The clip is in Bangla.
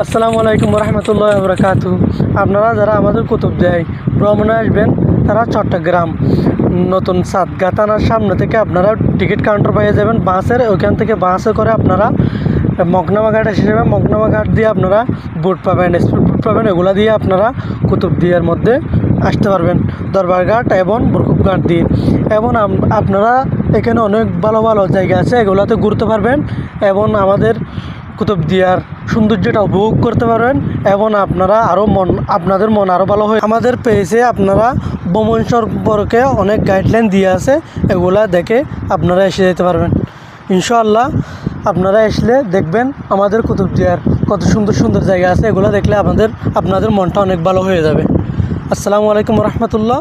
আসসালামু আলাইকুম রহমতুল্লাহ বরকাতু। আপনারা যারা আমাদের কুতুবদিয়ায় ভ্রমণে আসবেন তারা চট্টগ্রাম নতুন সাদগা থানার সামনে থেকে আপনারা টিকিট কাউন্টার পেয়ে যাবেন বাসের। ওইখান থেকে বাসে করে আপনারা মগনামা ঘাট এসে যাবেন। মগনামা ঘাট দিয়ে আপনারা বোট পাবেন, স্পিড বোট পাবেন। এগুলা দিয়ে আপনারা কুতুবদিয়ার মধ্যে আসতে পারবেন, দরবার ঘাট এবং বরকুব ঘাট দিয়ে। এবং আপনারা এখানে অনেক ভালো ভালো জায়গা আছে, এগুলাতে ঘুরতে পারবেন এবং আমাদের কুতুবদিয়ার সৌন্দর্যটা উপভোগ করতে পারবেন। এবং আপনাদের মন আরও ভালো হয়। আমাদের পেজে আপনারা ভ্রমণ সম্পর্কে অনেক গাইডলাইন দিয়ে আছে, এগুলা দেখে আপনারা এসে যেতে পারবেন ইনশাআল্লাহ। আপনারা আসলে দেখবেন আমাদের কুতুবদিয়ার কত সুন্দর সুন্দর জায়গা আছে, এগুলো দেখলে আপনাদের মনটা অনেক ভালো হয়ে যাবে। আসসালামু আলাইকুম রহমতুল্লাহ।